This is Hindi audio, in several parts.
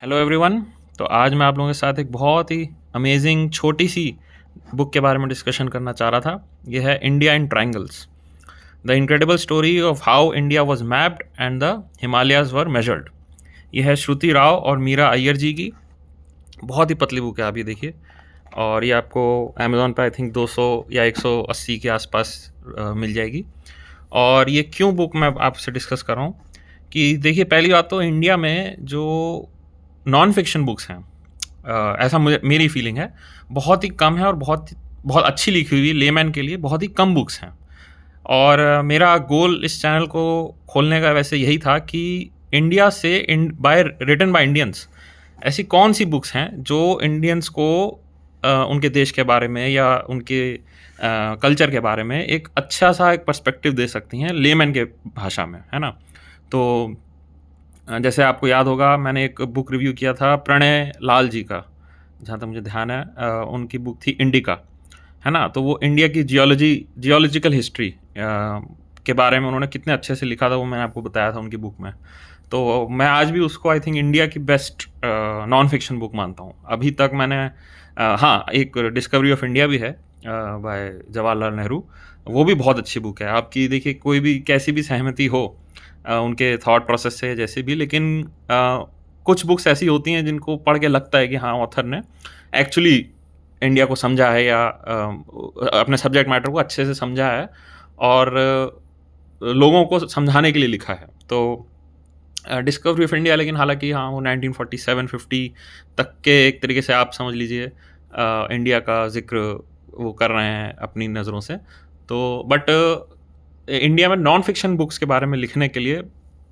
Hello everyone. तो आज मैं आप लोगों के साथ एक बहुत ही अमेजिंग छोटी सी बुक के बारे में डिस्कशन करना चाह रहा था। यह है India in triangles, the incredible story of how India was mapped and the Himalayas were measured. यह है श्रुति राव और मीरा अय्यर जी की बहुत ही पतली बुक है, आप ये देखिए। और ये आपको अमेज़ॉन पे आई थिंक 200 या 180 के आसपास मिल जाएगी। और ये क्यों बुक मैं आपसे डिस्कस कर रहा हूँ कि देखिए, पहली बात तो इंडिया में जो नॉन फिक्शन बुक्स हैं, ऐसा मुझे मेरी फीलिंग है, बहुत ही कम है और बहुत बहुत अच्छी लिखी हुई लेमैन के लिए बहुत ही कम बुक्स हैं। और मेरा गोल इस चैनल को खोलने का वैसे यही था कि इंडिया से बाय रिटन बाय इंडियंस ऐसी कौन सी बुक्स हैं जो इंडियंस को उनके देश के बारे में या उनके कल्चर के बारे में एक अच्छा सा एक पर्सपेक्टिव दे सकती हैं लेमैन के भाषा में, है ना। तो जैसे आपको याद होगा, मैंने एक बुक रिव्यू किया था प्रणय लाल जी का, जहाँ तक मुझे ध्यान है। उनकी बुक थी इंडिका, है ना। तो वो इंडिया की जियोलॉजिकल हिस्ट्री के बारे में उन्होंने कितने अच्छे से लिखा था, वो मैंने आपको बताया था उनकी बुक में। तो मैं आज भी उसको आई थिंक इंडिया की बेस्ट नॉन फिक्शन बुक मानता हूँ अभी तक। मैंने हाँ, एक डिस्कवरी ऑफ इंडिया भी है बाय जवाहरलाल नेहरू, वो भी बहुत अच्छी बुक है। आपकी देखिए, कोई भी कैसी भी सहमति हो उनके थॉट प्रोसेस से जैसे भी, लेकिन कुछ बुक्स ऐसी होती हैं जिनको पढ़ के लगता है कि हाँ, ऑथर ने एक्चुअली इंडिया को समझा है या अपने सब्जेक्ट मैटर को अच्छे से समझा है और लोगों को समझाने के लिए लिखा है। तो डिस्कवरी ऑफ इंडिया, लेकिन हालांकि हाँ, वो 1947-50 तक के एक तरीके से आप समझ लीजिए इंडिया का जिक्र वो कर रहे हैं अपनी नज़रों से। तो बट इंडिया में नॉन फिक्शन बुक्स के बारे में लिखने के लिए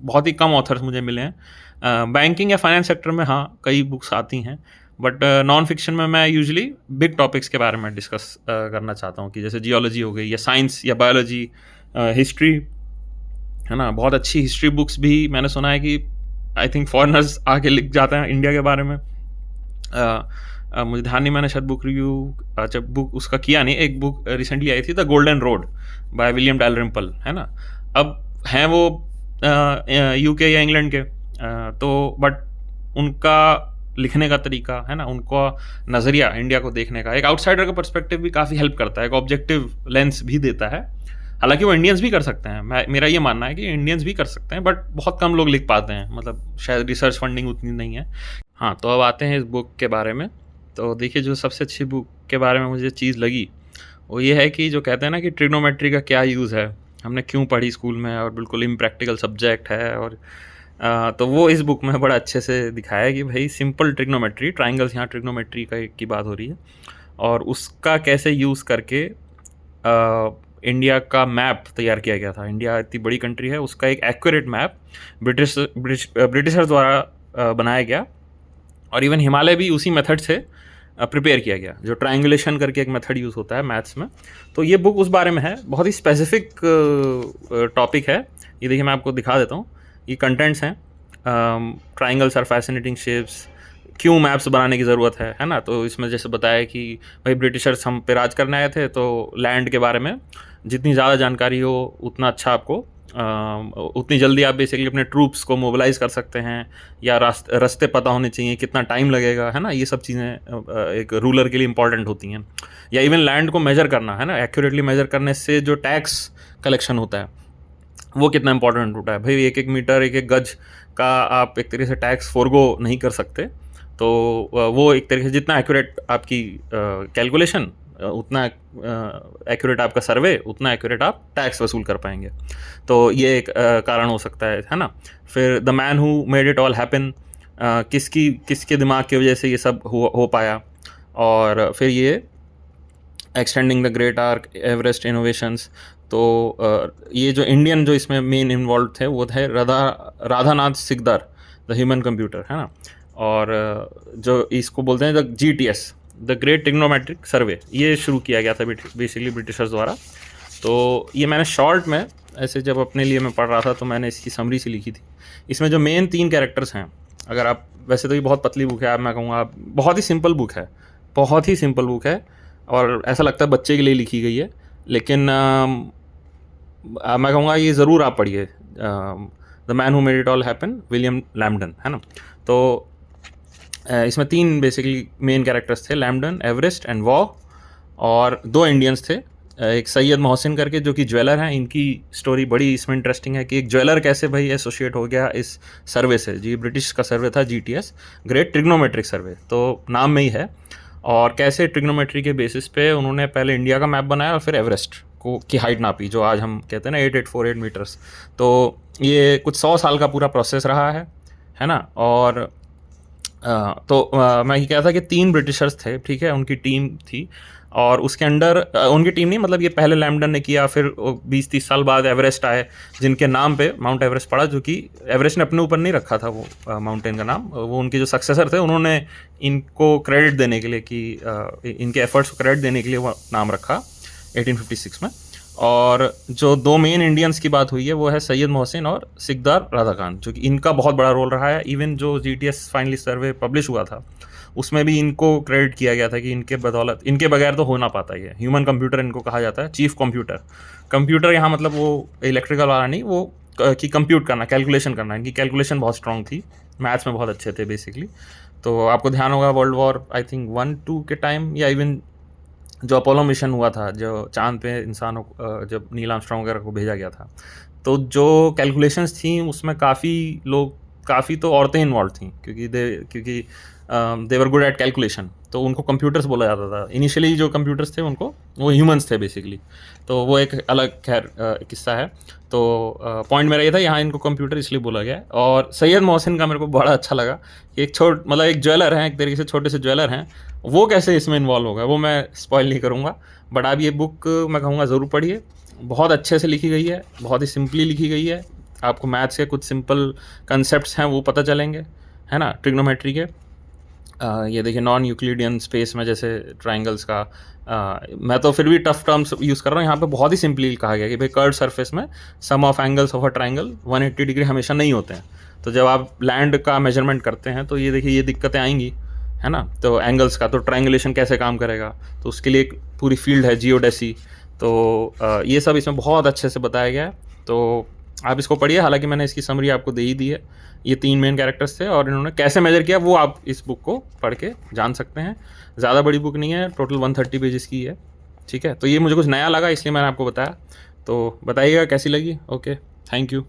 बहुत ही कम ऑथर्स मुझे मिले हैं। बैंकिंग या फाइनेंस सेक्टर में हाँ, कई बुक्स आती हैं, बट नॉन फिक्शन में मैं यूजुअली बिग टॉपिक्स के बारे में डिस्कस करना चाहता हूँ, कि जैसे जियोलॉजी हो गई या साइंस या बायोलॉजी, हिस्ट्री, है ना। बहुत अच्छी हिस्ट्री बुक्स भी मैंने सुना है कि आई थिंक फॉरेनर्स आके लिख जाते हैं इंडिया के बारे में। मुझे ध्यान नहीं, मैंने शायद बुक रिव्यू जब बुक उसका किया नहीं। एक बुक रिसेंटली आई थी, the Golden Road by William Dalrymple, है ना। अब हैं वो यूके या इंग्लैंड के, तो बट उनका लिखने का तरीका, है ना, उनका नज़रिया इंडिया को देखने का, एक आउटसाइडर का पर्सपेक्टिव भी काफ़ी हेल्प करता है, एक ऑब्जेक्टिव लेंस भी देता है। हालांकि वो इंडियंस भी कर सकते हैं, मेरा ये मानना है कि इंडियंस भी कर सकते हैं, बट बहुत कम लोग लिख पाते हैं, मतलब शायद रिसर्च फंडिंग उतनी नहीं है। हाँ, तो अब आते हैं इस बुक के बारे में। तो देखिए, जो सबसे अच्छी बुक के बारे में मुझे चीज़ लगी वो ये है कि जो कहते हैं ना कि ट्रिग्नोमेट्री का क्या यूज़ है, हमने क्यों पढ़ी स्कूल में, और बिल्कुल इम्प्रैक्टिकल सब्जेक्ट है। और तो वो इस बुक में बड़ा अच्छे से दिखाया है कि भाई सिंपल ट्रिग्नोमेट्री, ट्राइंगल्स, यहाँ ट्रिग्नोमेट्री की बात हो रही है, और उसका कैसे यूज़ करके इंडिया का मैप तैयार किया गया था। इंडिया इतनी बड़ी कंट्री है, उसका एक एक्यूरेट मैप ब्रिटिशर द्वारा बनाया गया, और इवन हिमालय भी उसी मेथड से प्रिपेयर किया गया, जो ट्रायंगुलेशन करके एक मेथड यूज़ होता है मैथ्स में। तो ये बुक उस बारे में है, बहुत ही स्पेसिफिक टॉपिक है। ये देखिए, मैं आपको दिखा देता हूँ, ये कंटेंट्स हैं। ट्राइंगल्स आर फैसिनेटिंग शेप्स, क्यों मैप्स बनाने की ज़रूरत है ना। तो इसमें जैसे बताया कि भाई ब्रिटिशर्स हम पे राज करने आए थे, तो लैंड के बारे में जितनी ज़्यादा जानकारी हो उतना अच्छा आपको, उतनी जल्दी आप बेसिकली अपने ट्रूप्स को मोबिलाइज़ कर सकते हैं, या रास्ते पता होने चाहिए, कितना टाइम लगेगा, है ना। ये सब चीज़ें एक रूलर के लिए इंपॉर्टेंट होती हैं। या इवन लैंड को मेजर करना, है ना, एक्यूरेटली मेजर करने से जो टैक्स कलेक्शन होता है वो कितना इंपॉर्टेंट होता है। भाई 1-1 मीटर, 1-1 गज का आप एक तरीके से टैक्स फोरगो नहीं कर सकते। तो वो एक तरीके से जितना एक्यूरेट आपकी कैलकुलेशन, उतना एक्यूरेट आपका सर्वे, उतना एक्यूरेट आप टैक्स वसूल कर पाएंगे। तो ये एक कारण हो सकता है ना। फिर the man who made it all happen, किसके दिमाग की वजह से ये सब हो पाया। और फिर ये extending the great arc, Everest innovations. तो ये जो इंडियन जो इसमें मेन इन्वॉल्व थे वो थे Radhanath Sikdar, the human computer, है ना। और जो इसको बोलते हैं the GTS, the Great Trigonometric Survey, ये शुरू किया गया था बेसिकली ब्रिटिशर्स द्वारा। तो ये मैंने शॉर्ट में ऐसे जब अपने लिए मैं पढ़ रहा था, तो मैंने इसकी समरी से लिखी थी। इसमें जो मेन 3 कैरेक्टर्स हैं, अगर आप, वैसे तो ये बहुत पतली बुक है, आप, मैं कहूँगा बहुत ही सिंपल बुक है, बहुत ही सिंपल बुक है, और ऐसा लगता है बच्चे के लिए लिखी गई है, लेकिन मैं कहूँगा ये ज़रूर आप पढ़िए, the man who made it all happen, William Lampton, है ना। तो इसमें 3 बेसिकली मेन कैरेक्टर्स थे, लैम्पटन, एवरेस्ट एंड वॉ, और 2 इंडियंस थे, एक सैयद मोहसिन करके जो कि ज्वेलर हैं। इनकी स्टोरी बड़ी इसमें इंटरेस्टिंग है कि एक ज्वेलर कैसे भाई एसोसिएट हो गया इस सर्वे से। जी ब्रिटिश का सर्वे था GTS, ग्रेट ट्रिग्नोमेट्रिक सर्वे, तो नाम में ही है। और कैसे ट्रिग्नोमेट्री के बेसिस पे उन्होंने पहले इंडिया का मैप बनाया और फिर एवरेस्ट को की हाइट नापी, जो आज हम कहते हैं ना 8848 मीटर्स। तो ये कुछ 100 साल का पूरा प्रोसेस रहा है ना। और मैं ये कह था कि 3 ब्रिटिशर्स थे, ठीक है, उनकी टीम थी, और उसके अंडर उनकी टीम नहीं, मतलब ये पहले लैम्पटन ने किया, फिर 20-30 साल बाद एवरेस्ट आए, जिनके नाम पे माउंट एवरेस्ट पड़ा, जो कि एवरेस्ट ने अपने ऊपर नहीं रखा था वो माउंटेन का नाम, वो उनके जो सक्सेसर थे उन्होंने इनको क्रेडिट देने के लिए कि इनके एफर्ट्स को क्रेडिट देने के लिए वो नाम रखा 1856 में। और जो 2 मेन इंडियंस की बात हुई है वो है सैयद मोहसिन और सिकदार राधाकांत, जो कि इनका बहुत बड़ा रोल रहा है। इवन जो GTS फाइनली सर्वे पब्लिश हुआ था उसमें भी इनको क्रेडिट किया गया था कि इनके बदौलत, इनके बगैर तो हो ना पाता ये ह्यूमन कंप्यूटर, इनको कहा जाता है चीफ कंप्यूटर। कंप्यूटर यहाँ मतलब वो इलेक्ट्रिकल वाला नहीं, वो कि कंप्यूट करना, कैलकुलेशन करना, इनकी कैलकुलेशन बहुत स्ट्रॉन्ग थी, मैथ्स में बहुत अच्छे थे बेसिकली। तो आपको ध्यान होगा वर्ल्ड वॉर आई थिंक 1-2 के टाइम, या इवन जो अपोलो मिशन हुआ था, जो चांद पे इंसानों जब नील आर्मस्ट्रांग वगैरह को भेजा गया था, तो जो कैलकुलेशंस थी उसमें काफ़ी तो औरतें इन्वॉल्व थी, क्योंकि दे वर गुड एट कैलकुलेशन, तो उनको कंप्यूटर्स बोला जाता था। इनिशियली जो कंप्यूटर्स थे उनको, वो ह्यूमंस थे बेसिकली, तो वो एक अलग खैर किस्सा है। तो पॉइंट मेरा ये था, यहाँ इनको कंप्यूटर इसलिए बोला गया है। और सैयद मोहसिन का मेरे को बड़ा अच्छा लगा कि मतलब एक ज्वेलर हैं, एक तरीके से छोटे से ज्वेलर हैं, वो कैसे इसमें इन्वॉल्व होगा, वो मैं स्पॉइल नहीं करूँगा। बट आप ये बुक मैं कहूँगा ज़रूर पढ़िए, बहुत अच्छे से लिखी गई है, बहुत ही सिंपली लिखी गई है। आपको मैथ्स के कुछ सिंपल कंसेप्ट्स हैं वो पता चलेंगे, है ना, ट्रिग्नोमेट्री के। ये देखिए नॉन यूक्लिडियन स्पेस में जैसे ट्राइंगल्स का, मैं तो फिर भी टफ टर्म्स यूज़ कर रहा हूँ, यहाँ पे बहुत ही सिंपली कहा गया कि भाई कर्व सरफेस में sum of angles of a triangle 180 degree हमेशा नहीं होते हैं। तो जब आप लैंड का मेजरमेंट करते हैं तो ये देखिए ये दिक्कतें आएंगी, है ना। तो एंगल्स का तो ट्राइंगुलेशन कैसे काम करेगा, तो उसके लिए एक पूरी फील्ड है जियोडेसी। तो ये सब इसमें बहुत अच्छे से बताया गया है, तो आप इसको पढ़िए। हालांकि मैंने इसकी समरी आपको दे ही दी है। ये 3 मेन कैरेक्टर्स थे और इन्होंने कैसे मेजर किया वो आप इस बुक को पढ़ के जान सकते हैं। ज़्यादा बड़ी बुक नहीं है, टोटल 130 पेजेस की है, ठीक है। तो ये मुझे कुछ नया लगा इसलिए मैंने आपको बताया, तो बताइएगा कैसी लगी। Okay, thank you.